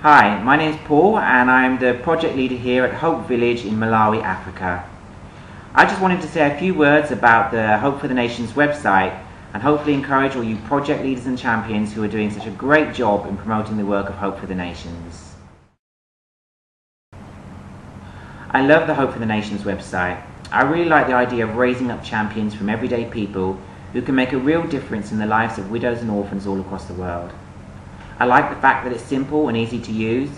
Hi, my name is Paul and I'm the project leader here at Hope Village in Malawi, Africa. I just wanted to say a few words about the Hope for the Nations website and hopefully encourage all you project leaders and champions who are doing such a great job in promoting the work of Hope for the Nations. I love the Hope for the Nations website. I really like the idea of raising up champions from everyday people who can make a real difference in the lives of widows and orphans all across the world. I like the fact that it's simple and easy to use,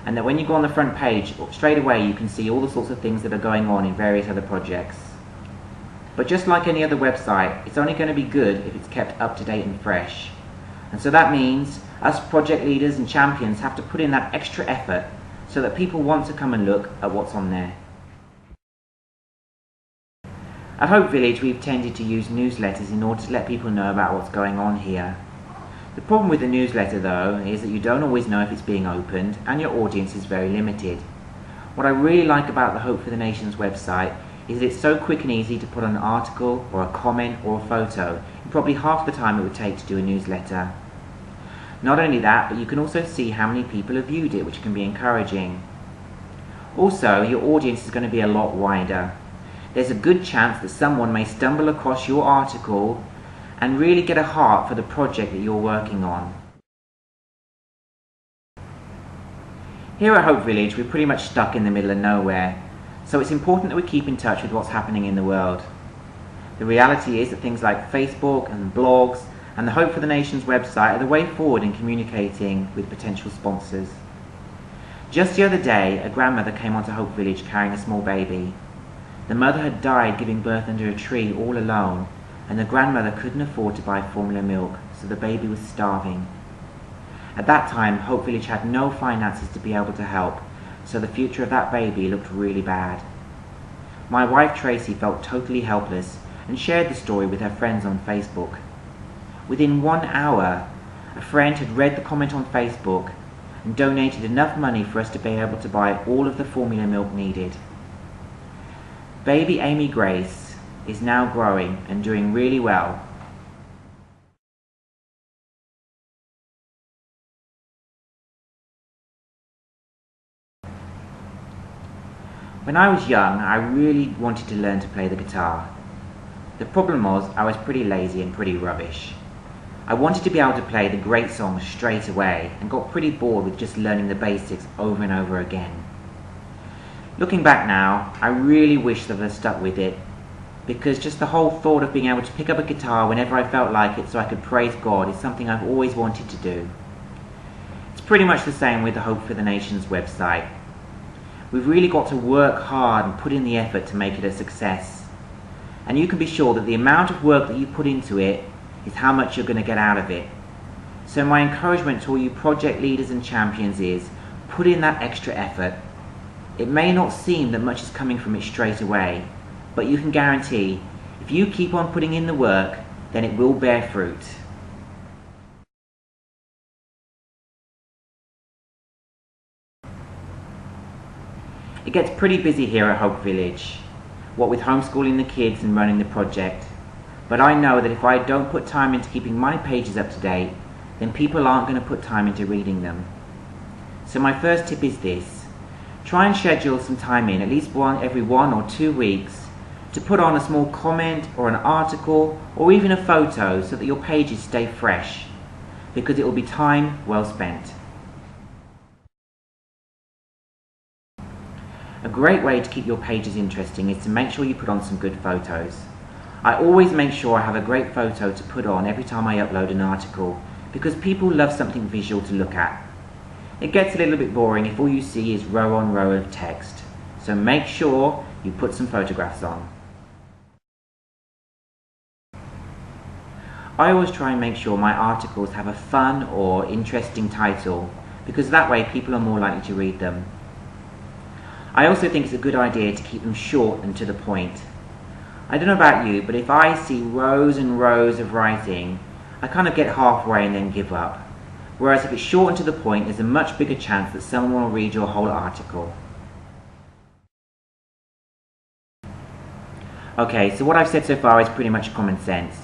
and that when you go on the front page, straight away you can see all the sorts of things that are going on in various other projects. But just like any other website, it's only going to be good if it's kept up to date and fresh. And so that means us project leaders and champions have to put in that extra effort so that people want to come and look at what's on there. At Hope Village, we've tended to use newsletters in order to let people know about what's going on here. The problem with the newsletter, though, is that you don't always know if it's being opened and your audience is very limited. What I really like about the Hope for the Nations website is that it's so quick and easy to put on an article or a comment or a photo in probably half the time it would take to do a newsletter. Not only that, but you can also see how many people have viewed it, which can be encouraging. Also, your audience is going to be a lot wider. There's a good chance that someone may stumble across your article and really get a heart for the project that you're working on. Here at Hope Village, we're pretty much stuck in the middle of nowhere, so it's important that we keep in touch with what's happening in the world. The reality is that things like Facebook and blogs and the Hope for the Nations website are the way forward in communicating with potential sponsors. Just the other day, a grandmother came onto Hope Village carrying a small baby. The mother had died giving birth under a tree all alone, and the grandmother couldn't afford to buy formula milk, so the baby was starving. At that time, Hope Village had no finances to be able to help, so the future of that baby looked really bad. My wife Tracy felt totally helpless and shared the story with her friends on Facebook. Within 1 hour, a friend had read the comment on Facebook and donated enough money for us to be able to buy all of the formula milk needed. Baby Amy Grace is now growing and doing really well. When I was young, I really wanted to learn to play the guitar. The problem was I was pretty lazy and pretty rubbish. I wanted to be able to play the great songs straight away and got pretty bored with just learning the basics over and over again. Looking back now, I really wish that I'd stuck with it, because just the whole thought of being able to pick up a guitar whenever I felt like it so I could praise God is something I've always wanted to do. It's pretty much the same with the Hope for the Nations website. We've really got to work hard and put in the effort to make it a success. And you can be sure that the amount of work that you put into it is how much you're going to get out of it. So my encouragement to all you project leaders and champions is, put in that extra effort. It may not seem that much is coming from it straight away, but you can guarantee, if you keep on putting in the work, then it will bear fruit. It gets pretty busy here at Hope Village, what with homeschooling the kids and running the project. But I know that if I don't put time into keeping my pages up to date, then people aren't going to put time into reading them. So my first tip is this: try and schedule some time in, at least every 1 or 2 weeks, to put on a small comment or an article or even a photo so that your pages stay fresh, because it will be time well spent. A great way to keep your pages interesting is to make sure you put on some good photos. I always make sure I have a great photo to put on every time I upload an article, because people love something visual to look at. It gets a little bit boring if all you see is row on row of text, so make sure you put some photographs on. I always try and make sure my articles have a fun or interesting title, because that way people are more likely to read them. I also think it's a good idea to keep them short and to the point. I don't know about you, but if I see rows and rows of writing, I kind of get halfway and then give up. Whereas if it's short and to the point, there's a much bigger chance that someone will read your whole article. Okay, so what I've said so far is pretty much common sense.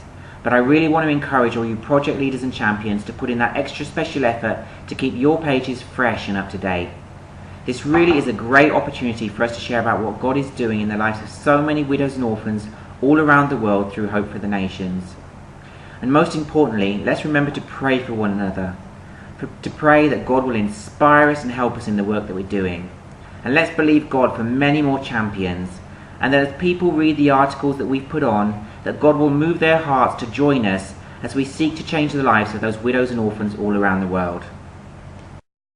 but I really want to encourage all you project leaders and champions to put in that extra special effort to keep your pages fresh and up to date. This really is a great opportunity for us to share about what God is doing in the lives of so many widows and orphans all around the world through Hope for the Nations. And most importantly, let's remember to pray for one another, to pray that God will inspire us and help us in the work that we're doing. And let's believe God for many more champions, and that as people read the articles that we've put on, that God will move their hearts to join us as we seek to change the lives of those widows and orphans all around the world.